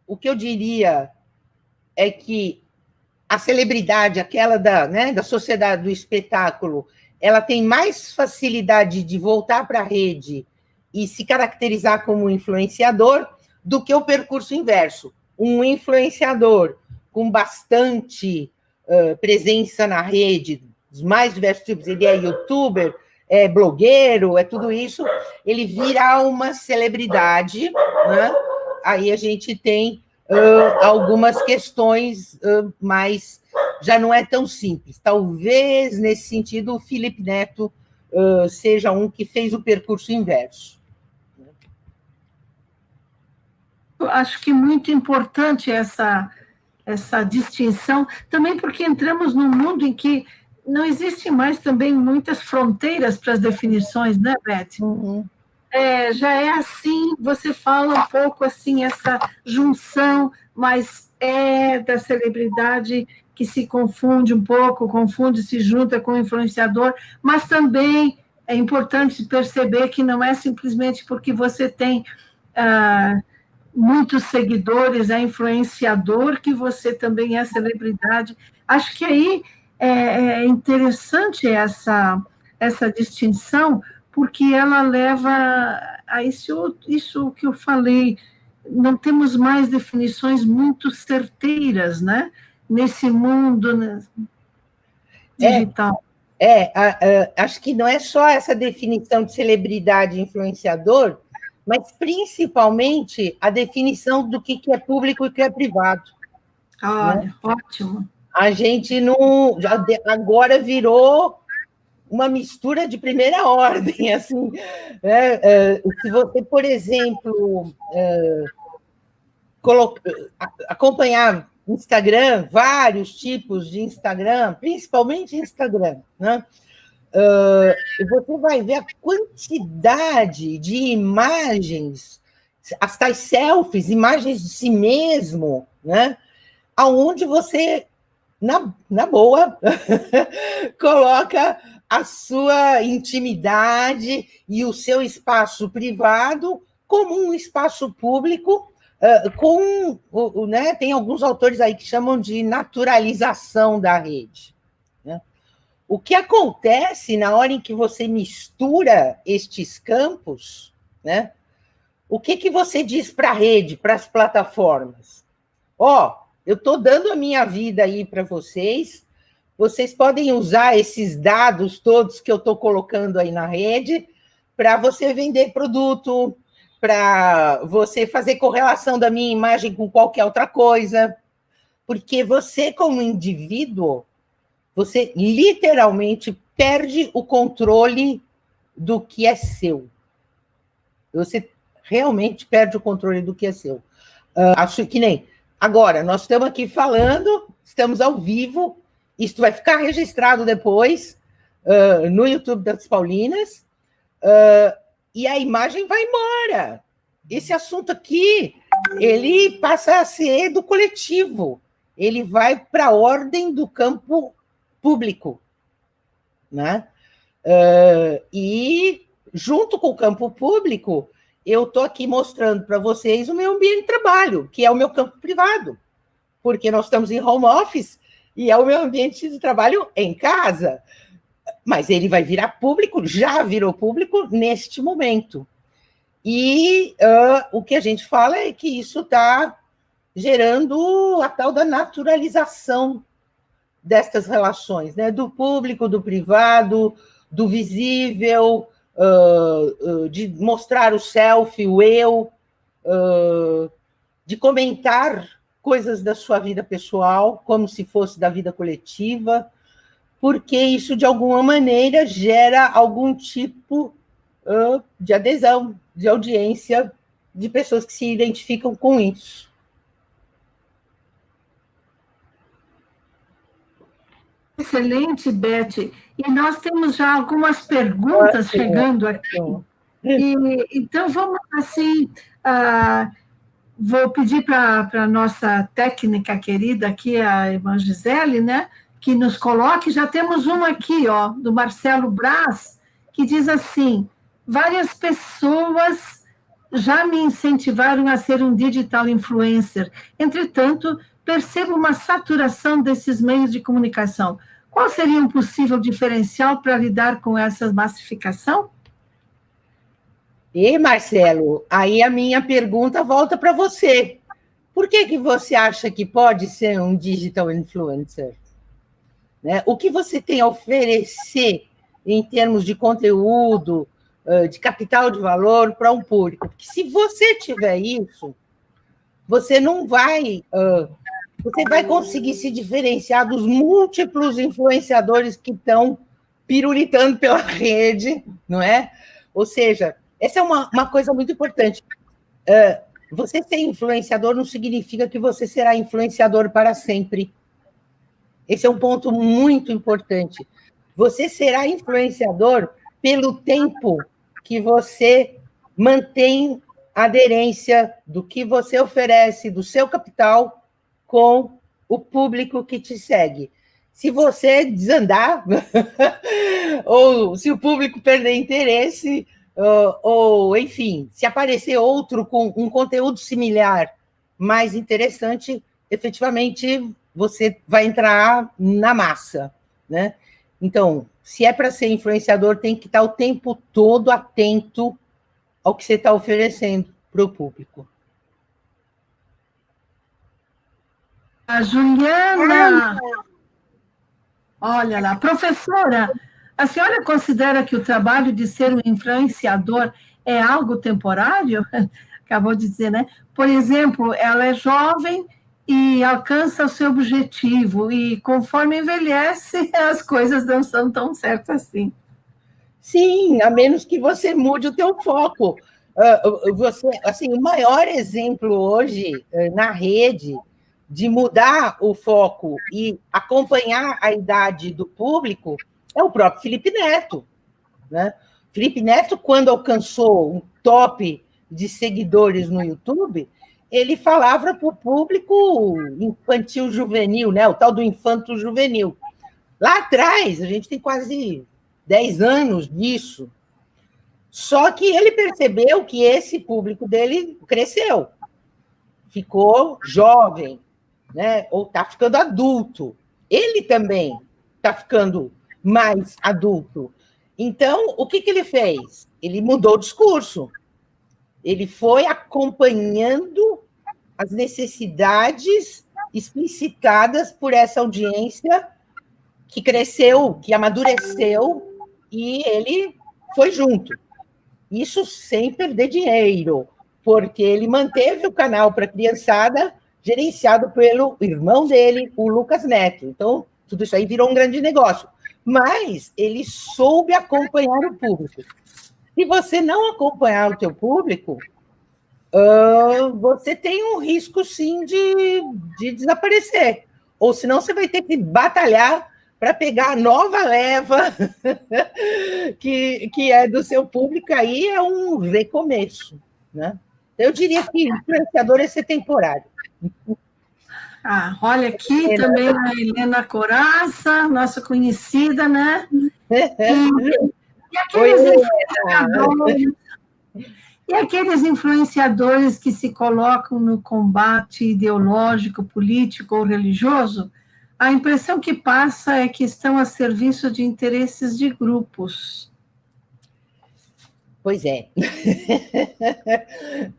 O que eu diria é que a celebridade, aquela da sociedade do espetáculo, ela tem mais facilidade de voltar para a rede e se caracterizar como influenciador do que o percurso inverso. Um influenciador com bastante presença na rede, dos mais diversos tipos, ele é youtuber, é blogueiro, é tudo isso, ele vira uma celebridade, né? Aí a gente tem algumas questões mas já não é tão simples. Talvez, nesse sentido, o Felipe Neto seja um que fez o percurso inverso. Eu acho que muito importante essa distinção, também porque entramos num mundo em que não existe mais também muitas fronteiras para as definições, né, Beth? Uhum. Já é assim, você fala um pouco assim, essa junção, mas é da celebridade que se confunde um pouco, se junta com o influenciador, mas também é importante perceber que não é simplesmente porque você tem muitos seguidores, é influenciador, que você também é celebridade. Acho que aí é interessante essa distinção, porque ela leva a isso que eu falei, não temos mais definições muito certeiras, né? Nesse mundo digital. Acho que não é só essa definição de celebridade e influenciador, mas principalmente a definição do que é público e o que é privado. Olha, né? Ótimo. A gente não agora virou uma mistura de primeira ordem, assim. Se você, por exemplo, acompanhar Instagram, vários tipos de Instagram, principalmente Instagram, né? Você vai ver a quantidade de imagens, as tais selfies, imagens de si mesmo, né? Aonde você, na boa, coloca a sua intimidade e o seu espaço privado como um espaço público, né? Tem alguns autores aí que chamam de naturalização da rede. Né? O que acontece na hora em que você mistura estes campos, né? O que você diz para a rede, para as plataformas? Eu estou dando a minha vida aí para vocês podem usar esses dados todos que eu estou colocando aí na rede para você vender produto, para você fazer correlação da minha imagem com qualquer outra coisa, porque você, como indivíduo, você literalmente perde o controle do que é seu. Você realmente perde o controle do que é seu. Acho que nem... Agora, nós estamos aqui falando, estamos ao vivo, isso vai ficar registrado depois no YouTube das Paulinas, e a imagem vai embora. Esse assunto aqui, ele passa a ser do coletivo, ele vai para a ordem do campo público, né? E, junto com o campo público, eu estou aqui mostrando para vocês o meu ambiente de trabalho, que é o meu campo privado, porque nós estamos em home office e é o meu ambiente de trabalho em casa. Mas ele vai virar público, já virou público neste momento. E o que a gente fala é que isso está gerando a tal da naturalização destas relações, né? Do público, do privado, do visível, de mostrar o selfie, o eu, de comentar coisas da sua vida pessoal como se fosse da vida coletiva, porque isso, de alguma maneira, gera algum tipo de adesão, de audiência, de pessoas que se identificam com isso. Excelente, Beth. E nós temos já algumas perguntas chegando aqui. Então, vamos assim, vou pedir para a nossa técnica querida aqui, a irmã Gisele, né, que nos coloque. Já temos uma aqui, ó, do Marcelo Braz, que diz assim: várias pessoas já me incentivaram a ser um digital influencer. Entretanto, percebo uma saturação desses meios de comunicação. Qual seria um possível diferencial para lidar com essa massificação? E, Marcelo, aí a minha pergunta volta para você. Por que você acha que pode ser um digital influencer? Né? O que você tem a oferecer em termos de conteúdo, de capital de valor para um público? Porque se você tiver isso, você não vai... você vai conseguir se diferenciar dos múltiplos influenciadores que estão pirulitando pela rede, não é? Ou seja, essa é uma coisa muito importante. Você ser influenciador não significa que você será influenciador para sempre. Esse é um ponto muito importante. Você será influenciador pelo tempo que você mantém a aderência do que você oferece, do seu capital, com o público que te segue. Se você desandar, ou se o público perder interesse, ou, enfim, se aparecer outro com um conteúdo similar, mais interessante, efetivamente, você vai entrar na massa, né? Então, se é para ser influenciador, tem que estar o tempo todo atento ao que você está oferecendo para o público. A Juliana, olha lá, professora, a senhora considera que o trabalho de ser um influenciador é algo temporário? Acabou de dizer, né? Por exemplo, ela é jovem e alcança o seu objetivo, e conforme envelhece, as coisas não são tão certas assim. Sim, a menos que você mude o teu foco. Assim, o maior exemplo hoje na rede de mudar o foco e acompanhar a idade do público é o próprio Felipe Neto, né? Felipe Neto, quando alcançou um top de seguidores no YouTube, ele falava para o público infantil-juvenil, né? O tal do infanto-juvenil. Lá atrás, a gente tem quase 10 anos disso, só que ele percebeu que esse público dele cresceu, ficou jovem, né? Ou está ficando adulto. Ele também está ficando mais adulto. Então, o que ele fez? Ele mudou o discurso. Ele foi acompanhando as necessidades explicitadas por essa audiência que cresceu, que amadureceu, e ele foi junto. Isso sem perder dinheiro, porque ele manteve o canal para a criançada, gerenciado pelo irmão dele, o Lucas Neto. Então, tudo isso aí virou um grande negócio. Mas ele soube acompanhar o público. Se você não acompanhar o teu público, você tem um risco, sim, de desaparecer. Ou senão você vai ter que batalhar para pegar a nova leva que é do seu público, aí é um recomeço, né? Eu diria que influenciador é ser temporário. Olha aqui também a Helena Coraça, nossa conhecida, né? E aqueles influenciadores que se colocam no combate ideológico, político ou religioso, a impressão que passa é que estão a serviço de interesses de grupos. Pois é.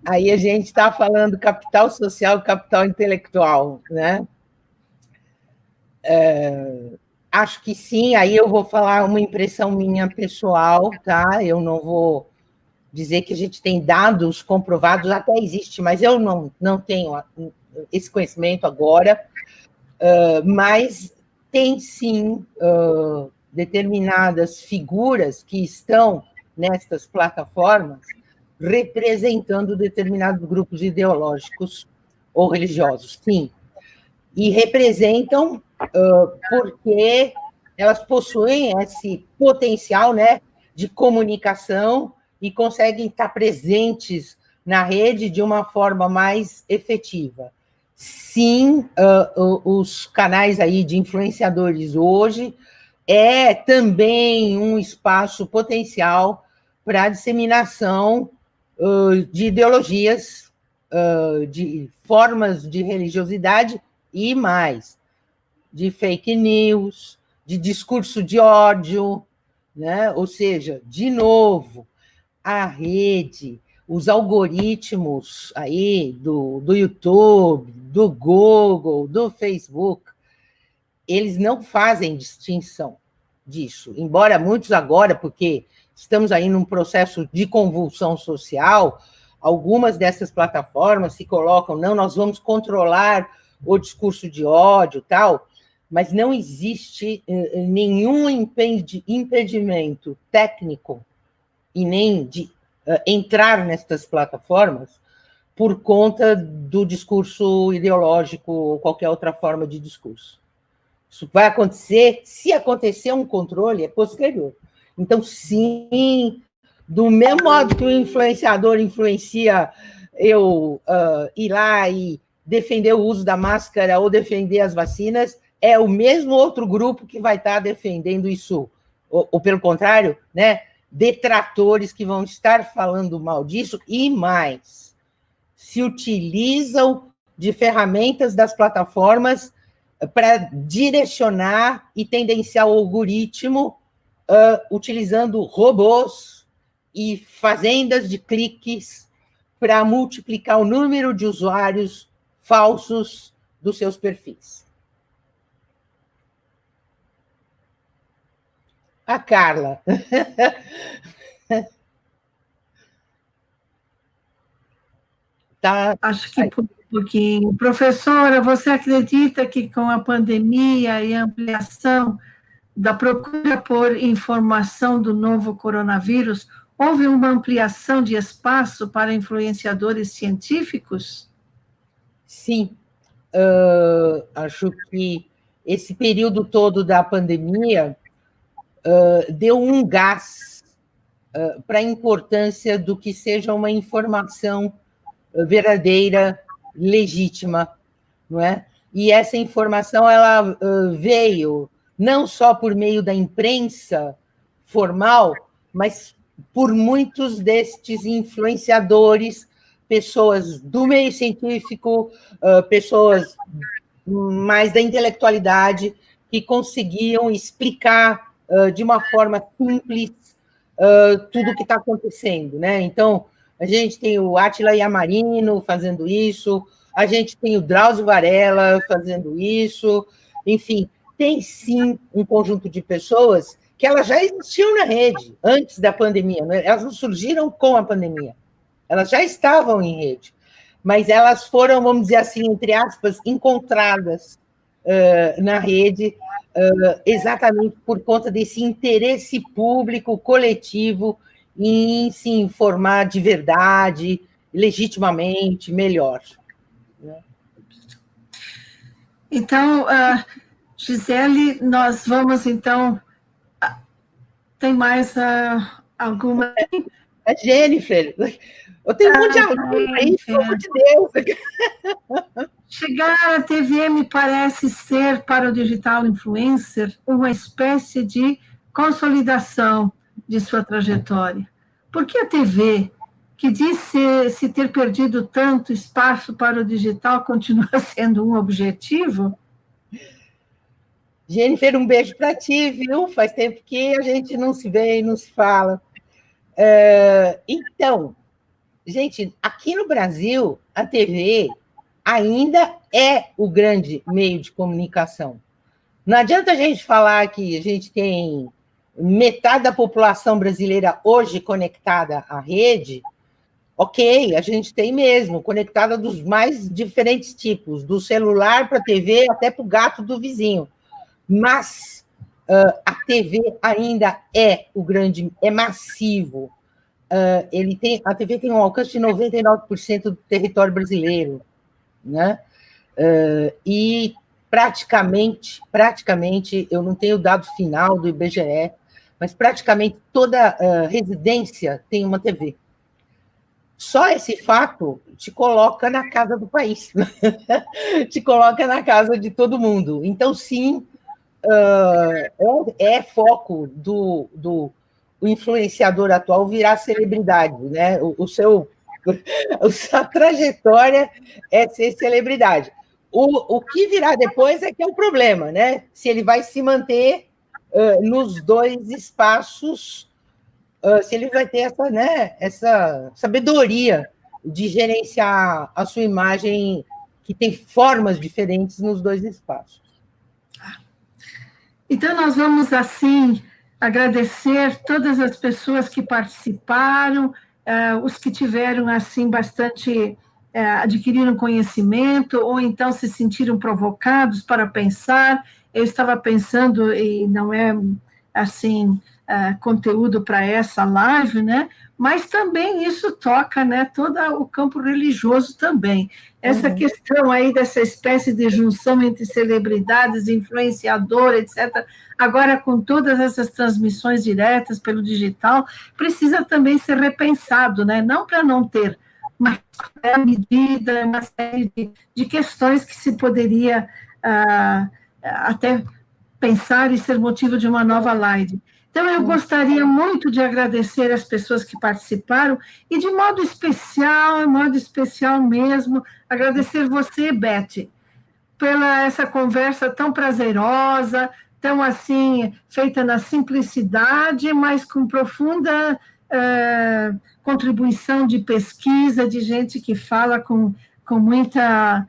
Aí a gente está falando capital social e capital intelectual, né? Acho que sim, aí eu vou falar uma impressão minha pessoal, tá? Eu não vou dizer que a gente tem dados comprovados, até existe, mas eu não tenho esse conhecimento agora, mas tem sim determinadas figuras que estão nestas plataformas representando determinados grupos ideológicos ou religiosos, sim. E representam porque elas possuem esse potencial, né, de comunicação e conseguem estar presentes na rede de uma forma mais efetiva. Sim, os canais aí de influenciadores hoje é também um espaço potencial para a disseminação de ideologias, de formas de religiosidade e mais, de fake news, de discurso de ódio, né? Ou seja, de novo, a rede, os algoritmos aí do YouTube, do Google, do Facebook, eles não fazem distinção disso, embora muitos agora, porque estamos aí num processo de convulsão social, algumas dessas plataformas se colocam, não, nós vamos controlar o discurso de ódio e tal, mas não existe nenhum impedimento técnico e nem de entrar nestas plataformas por conta do discurso ideológico ou qualquer outra forma de discurso. Isso vai acontecer, se acontecer um controle, é posterior. Então, sim, do mesmo modo que o influenciador influencia eu ir lá e defender o uso da máscara ou defender as vacinas, é o mesmo outro grupo que vai estar defendendo isso, ou pelo contrário, né, detratores que vão estar falando mal disso e mais, se utilizam de ferramentas das plataformas para direcionar e tendenciar o algoritmo utilizando robôs e fazendas de cliques para multiplicar o número de usuários falsos dos seus perfis. A Carla. Tá. Acho que por um pouquinho. Professora, você acredita que com a pandemia e a ampliação da procura por informação do novo coronavírus, houve uma ampliação de espaço para influenciadores científicos? Sim. Acho que esse período todo da pandemia deu um gás para a importância do que seja uma informação verdadeira, legítima, não é? E essa informação ela veio não só por meio da imprensa formal, mas por muitos destes influenciadores, pessoas do meio científico, pessoas mais da intelectualidade, que conseguiam explicar de uma forma simples tudo o que está acontecendo, né? Então, a gente tem o Átila Yamarino fazendo isso, a gente tem o Drauzio Varela fazendo isso, enfim, tem sim um conjunto de pessoas que elas já existiam na rede antes da pandemia, né? Elas não surgiram com a pandemia, elas já estavam em rede, mas elas foram, vamos dizer assim, entre aspas, encontradas na rede exatamente por conta desse interesse público coletivo em se informar de verdade, legitimamente, melhor. Então, Gisele, nós vamos, então... Tem mais alguma... A Jennifer, eu tenho um monte de aluno aí, pelo amor de Deus. Chegar à TV me parece ser, para o digital influencer, uma espécie de consolidação de sua trajetória. Por que a TV, que diz se ter perdido tanto espaço para o digital, continua sendo um objetivo? Jennifer, um beijo para ti, viu? Faz tempo que a gente não se vê e não se fala. Então, gente, aqui no Brasil, a TV ainda é o grande meio de comunicação. Não adianta a gente falar que a gente tem metade da população brasileira hoje conectada à rede. Ok, a gente tem mesmo, conectada dos mais diferentes tipos, do celular para a TV até para o gato do vizinho. Mas a TV ainda é o grande, é massivo. A TV tem um alcance de 99% do território brasileiro, né? E praticamente, eu não tenho o dado final do IBGE, mas praticamente toda residência tem uma TV. Só esse fato te coloca na casa do país, te coloca na casa de todo mundo. Então, sim, é foco do influenciador atual virar celebridade, né? A trajetória é ser celebridade. O que virá depois é que é o problema, né? Se ele vai se manter nos dois espaços, se ele vai ter essa sabedoria de gerenciar a sua imagem, que tem formas diferentes nos dois espaços. Então, nós vamos, assim, agradecer todas as pessoas que participaram, os que tiveram, assim, bastante... adquiriram conhecimento, ou então se sentiram provocados para pensar. Eu estava pensando, e não é, assim, conteúdo para essa live, né? Mas também isso toca, né, todo o campo religioso também. Essa questão aí dessa espécie de junção entre celebridades, influenciador, etc., agora com todas essas transmissões diretas pelo digital, precisa também ser repensado, né? Não para não ter, mas à medida, uma série de questões que se poderia até pensar e ser motivo de uma nova live. Então, eu gostaria muito de agradecer as pessoas que participaram e, de modo especial mesmo, agradecer você, Beth, pela essa conversa tão prazerosa, tão, assim, feita na simplicidade, mas com profunda contribuição de pesquisa, de gente que fala com muita...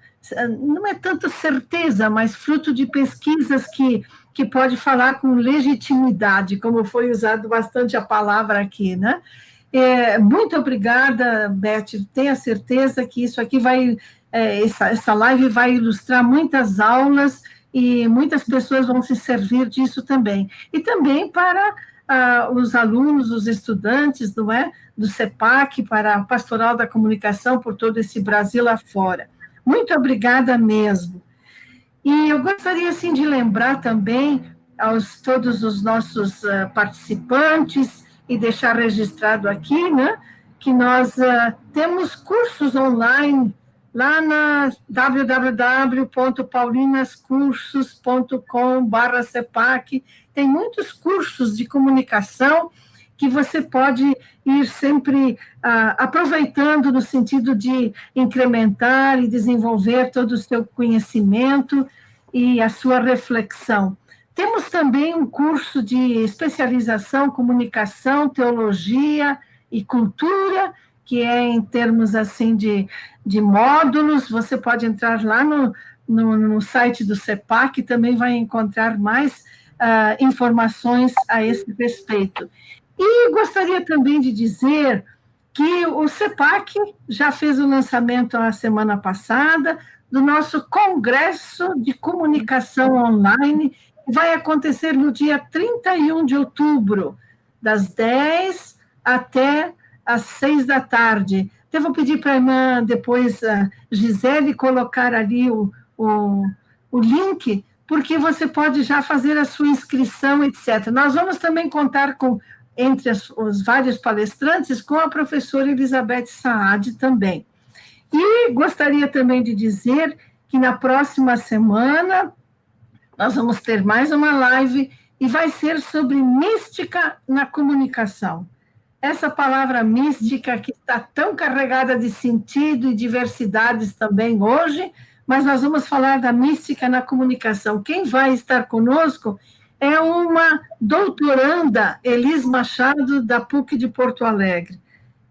Não é tanta certeza, mas fruto de pesquisas que pode falar com legitimidade, como foi usado bastante a palavra aqui, né? Muito obrigada, Beth. Tenha certeza que isso aqui vai, essa live vai ilustrar muitas aulas e muitas pessoas vão se servir disso também. E também para os alunos, os estudantes, não é? Do CEPAC, para a Pastoral da Comunicação por todo esse Brasil afora. Muito obrigada mesmo. E eu gostaria, assim, de lembrar também todos os nossos participantes e deixar registrado aqui, né, que nós temos cursos online lá na www.paulinascursos.com/CEPAC. Tem muitos cursos de comunicação que você pode ir sempre aproveitando no sentido de incrementar e desenvolver todo o seu conhecimento e a sua reflexão. Temos também um curso de especialização, comunicação, teologia e cultura, que é em termos assim de módulos. Você pode entrar lá no site do CEPAC, também vai encontrar mais informações a esse respeito. E gostaria também de dizer que o CEPAC já fez o lançamento a semana passada do nosso Congresso de Comunicação Online, vai acontecer no dia 31 de outubro, das 10 até às 6 da tarde. Eu vou pedir para a irmã, depois, a Gisele, colocar ali o link, porque você pode já fazer a sua inscrição, etc. Nós vamos também contar com, entre os vários palestrantes, com a professora Elizabeth Saad também. E gostaria também de dizer que na próxima semana nós vamos ter mais uma live e vai ser sobre mística na comunicação. Essa palavra mística que está tão carregada de sentido e diversidades também hoje, mas nós vamos falar da mística na comunicação. Quem vai estar conosco é uma doutoranda, Elis Machado, da PUC de Porto Alegre.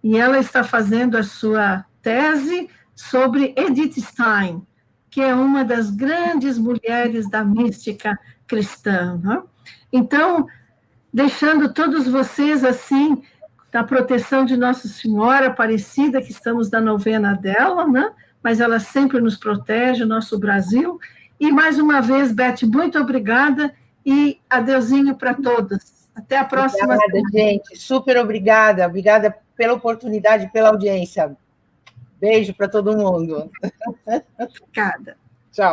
E ela está fazendo a sua tese sobre Edith Stein, que é uma das grandes mulheres da mística cristã. Né? Então, deixando todos vocês assim, na proteção de Nossa Senhora Aparecida, que estamos na novena dela, né? Mas ela sempre nos protege, o nosso Brasil. E, mais uma vez, Beth, muito obrigada e adeusinho para todos. Até a próxima. Obrigada, gente. Super obrigada. Obrigada pela oportunidade, pela audiência. Beijo para todo mundo. Obrigada. Tchau.